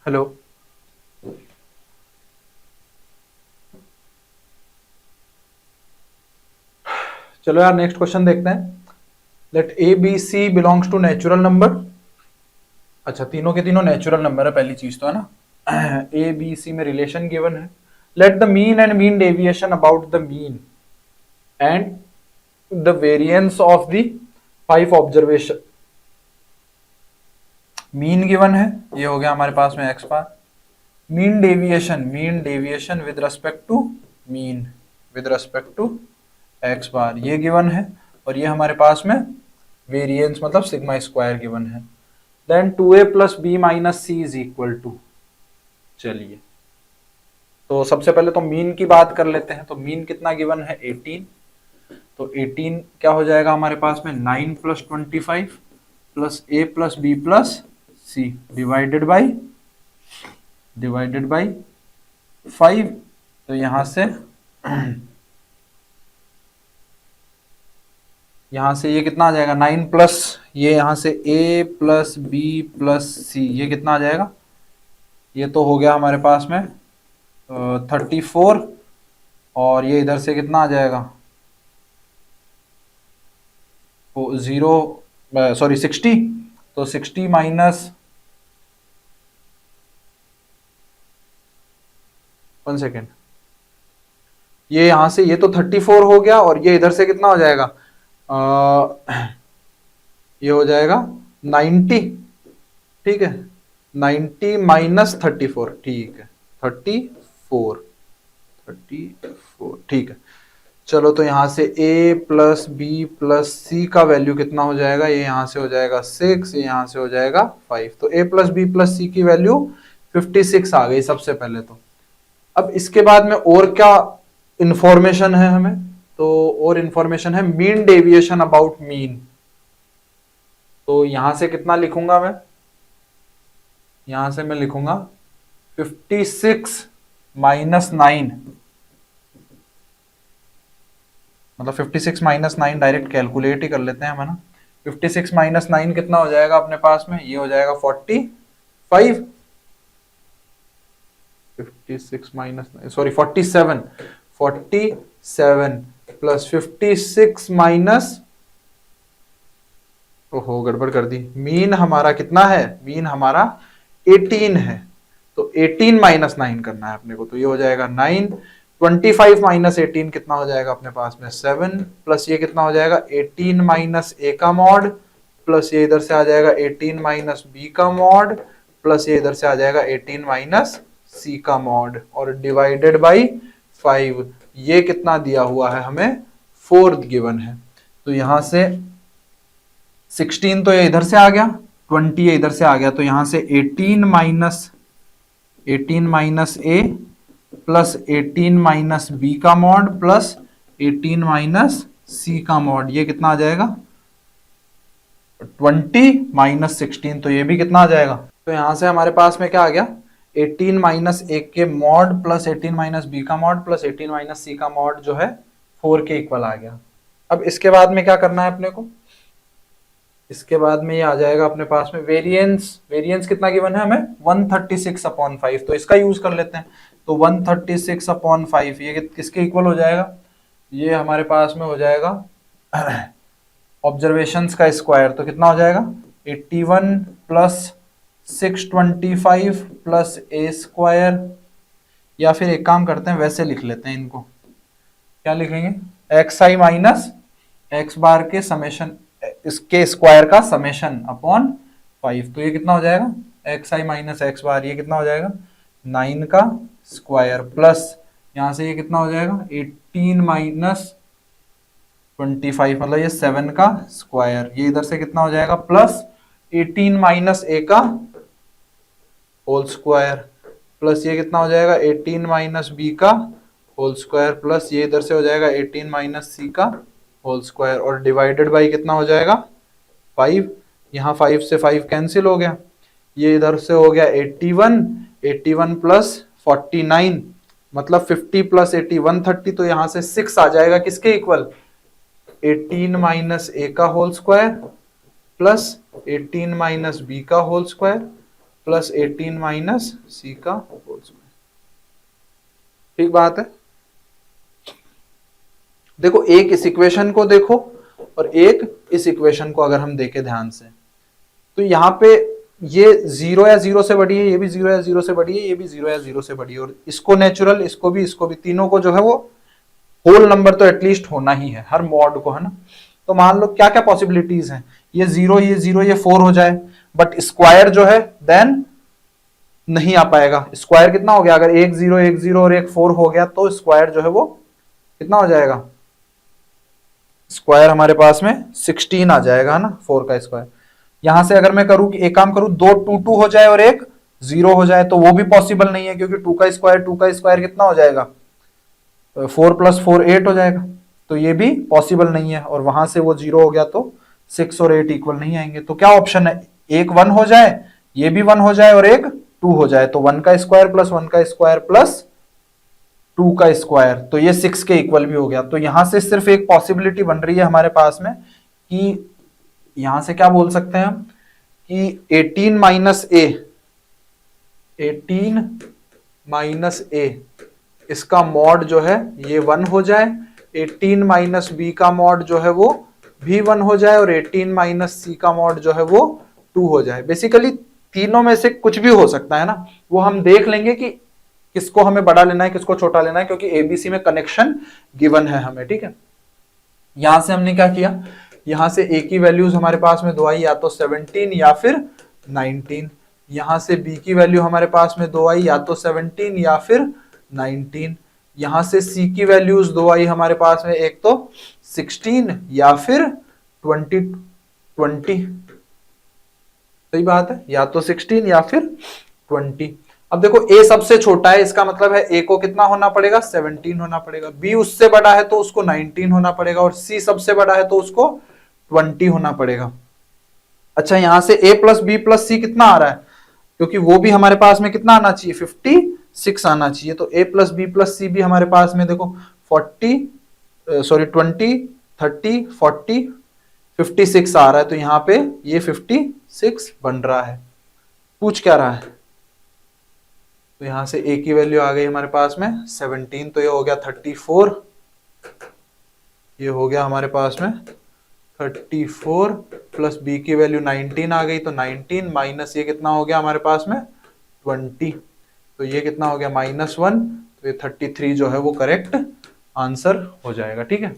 Hello. चलो यार, next question देखते हैं। Let A B C belongs to natural number. अच्छा, तीनों के तीनों नेचुरल नंबर है, पहली चीज तो है ना। ए बी सी में रिलेशन गिवन है। Let the mean and mean deviation about the mean and the variance of the 5 observation. Mean given है, ये हो गया हमारे पास में X bar. Mean deviation with respect to mean, with respect to X bar, ये given है। और ये हमारे पास में वेरिएंस मतलब सिग्मा स्क्वायर गिवन है। Then 2a plus B minus C is equal to. चलिए, तो सबसे पहले तो मीन की बात कर लेते हैं। तो मीन कितना गिवन है? 18। तो 18 क्या हो जाएगा हमारे पास में? 9 plus 25 plus A plus B plus C divided by 5। तो यहां से यहां से ये कितना आ जाएगा? 9 प्लस ये यहां से a प्लस बी प्लस सी, ये कितना आ जाएगा? ये तो हो गया हमारे पास में 34। और ये इधर से कितना आ जाएगा? तो 60। तो 60 माइनस 1 सेकेंड, ये यहां से ये तो 34 हो गया। और ये इधर से कितना हो जाएगा? ये हो जाएगा 90। ठीक है, 90 माइनस 34। ठीक है, 34। ठीक है। चलो, तो यहां से a प्लस बी प्लस सी का वैल्यू कितना हो जाएगा? ये यहां से हो जाएगा 6, ये यहां से हो जाएगा 5। तो a प्लस बी प्लस सी की वैल्यू 56 आ गई सबसे पहले तो। अब इसके बाद में और क्या इंफॉर्मेशन है हमें? तो और इंफॉर्मेशन है मीन डेविएशन अबाउट मीन। तो यहां से कितना लिखूंगा मैं? यहां से मैं लिखूंगा 56 माइनस 9। मतलब 56 माइनस 9 डायरेक्ट कैलकुलेट ही कर लेते हैं हम, है ना। 56 माइनस 9 कितना हो जाएगा अपने पास में? ये हो जाएगा 45। 56 माइनस 47। 47 प्लस 56 माइनस, ओहो गड़बड़ कर दी। मीन हमारा कितना है? मीन हमारा 18 है। तो 18 माइनस 9 करना है अपने को। तो ये हो जाएगा 9। 25 माइनस 18 कितना हो जाएगा अपने पास में? 7। प्लस ये कितना हो जाएगा? 18 माइनस ए का मॉड, प्लस ये इधर से आ जाएगा 18 माइनस बी का मॉड, प्लस ये इधर से आ जाएगा 18 माइनस सी का मॉड, और डिवाइडेड बाई 5। ये कितना दिया हुआ है हमें? 4 गिवन है। तो यहां से 16 तो ये इधर से आ गया, 20 ये इधर से आ गया। तो यहां से 18 माइनस ए प्लस 18 माइनस बी का मॉड प्लस 18 माइनस सी का मॉड, ये कितना आ जाएगा? 20 माइनस 16। तो ये भी कितना आ जाएगा? तो यहां से हमारे पास में क्या आ गया? 18 माइनस ए के मॉड प्लस 18 माइनस बी का मॉड प्लस 18 माइनस सी का मॉड जो है 4 के इक्वल आ गया। अब इसके बाद में क्या करना है अपने को? इसके बाद में ये आ जाएगा अपने पास में वेरिएंस कितना गिवन है हमें? 136/5। तो इसका यूज कर लेते हैं। तो 136/5 ये किसके इक्वल हो जाएगा? ये हमारे पास में हो जाएगा ऑब्जर्वेशंस का स्क्वायर। तो कितना हो जाएगा? 81 प्लस 625 प्लस ए स्क्वायर। या फिर एक काम करते हैं, वैसे लिख लेते हैं इनको। क्या लिखेंगे? एक्स आई माइनस एक्स बार के समेशन, इसके स्क्वायर का समेशन अपॉन 5। तो ये कितना हो जाएगा? एक्स आई माइनस एक्स बार, ये कितना हो जाएगा? 9 का स्क्वायर प्लस यहां से ये कितना हो जाएगा? 18 माइनस 25, मतलब ये 7 का स्क्वायर। ये इधर से कितना हो जाएगा? प्लस 18 माइनस ए का होल स्क्वायर प्लस ये कितना हो जाएगा? 18 माइनस बी का होल स्क्वायर प्लस ये इधर से हो जाएगा 18 माइनस सी का होल स्क्वायर, और डिवाइडेड बाई कितना हो जाएगा? 5। यहाँ 5 से 5 कैंसिल हो गया। ये इधर से हो गया 81 प्लस 49, मतलब 50 प्लस 80 130। तो यहाँ से 6 आ जाएगा किसके इक्वल? 18 माइनस ए का whole square plus 18 minus B का whole square plus 18 minus C का होल स्क्वायर। ठीक बात है। देखो एक इस इक्वेशन को देखो और एक इस इक्वेशन को अगर हम देखें ध्यान से, तो यहाँ पे ये 0 या 0 से बड़ी है, ये भी 0 या 0 से बड़ी है, ये भी 0 या 0 से बड़ी है, और इसको नेचुरल, इसको भी, तीनों को जो है वो होल नंबर तो एटलीस्ट होना ही है हर मॉड को, है ना। तो मान लो क्या क्या पॉसिबिलिटीज हैं, ये 0 ये 0 ये 4 हो जाए, बट स्क्वायर जो है देन नहीं आ पाएगा। स्क्वायर कितना हो गया, अगर एक 0 और एक 4 हो गया तो स्क्वायर जो है वो कितना हो जाएगा, स्क्वायर हमारे पास में 16 आ जाएगा, है ना, 4 का स्क्वायर। यहां से अगर मैं करूं कि एक काम करूं, 2 2 2 हो जाए और एक 0 हो जाए, तो वो भी पॉसिबल नहीं है, क्योंकि 2 का स्क्वायर कितना हो जाएगा, 4 प्लस 4 8 हो जाएगा, तो ये भी पॉसिबल नहीं है। और वहां से वो 0 हो गया तो 6 और 8 इक्वल नहीं आएंगे। तो क्या ऑप्शन है, एक 1 हो जाए, ये भी 1 हो जाए और एक 2 हो जाए, तो 1 का स्क्वायर प्लस 1 का स्क्वायर प्लस 2 का स्क्वायर, तो ये 6 के इक्वल भी हो गया। तो यहां से सिर्फ एक पॉसिबिलिटी बन रही है हमारे पास में कि यहां से क्या बोल सकते हैं हम कि 18 माइनस ए इसका मॉड जो है ये 1 हो जाए, 18 माइनस बी का मॉड जो है वो भी 1 हो जाए, और 18 माइनस सी का मॉड जो है वो 2 हो जाए। बेसिकली तीनों में से कुछ भी हो सकता है ना, वो हम देख लेंगे कि किसको हमें बड़ा लेना है किसको छोटा लेना है, क्योंकि एबीसी में कनेक्शन गिवन है हमें। ठीक है, यहां से हमने क्या किया, यहां से ए की वैल्यूज हमारे पास में दो आई, या तो 17 या फिर 19। यहां से बी की वैल्यू हमारे पास में दो आई, या तो 17 या फिर 19। यहां से सी की वैल्यूज दो आई हमारे पास में, एक तो 16 या फिर 20। सही बात है, या तो 16 या फिर 20। अब देखो ए सबसे छोटा है, इसका मतलब है ए को कितना होना पड़ेगा, 17 होना पड़ेगा। बी उससे बड़ा है तो उसको 19 होना पड़ेगा, और सी सबसे बड़ा है तो उसको 20 होना पड़ेगा। अच्छा, यहां से ए प्लस बी प्लस सी कितना आ रहा है, क्योंकि वो भी हमारे पास में कितना आना चाहिए, 56 आना चाहिए। तो ए प्लस बी प्लस सी भी हमारे पास में देखो 20 30 40 56 आ रहा है, तो यहां पे ये 56 बन रहा है। पूछ क्या रहा है, तो यहां से ए की वैल्यू आ गई हमारे पास में 17, तो ये हो गया 34, ये हो गया हमारे पास में 34, प्लस बी की वैल्यू 19 आ गई, तो 19 माइनस ये कितना हो गया हमारे पास में 20, तो ये कितना हो गया -1, तो ये 33 जो है वो करेक्ट आंसर हो जाएगा। ठीक है।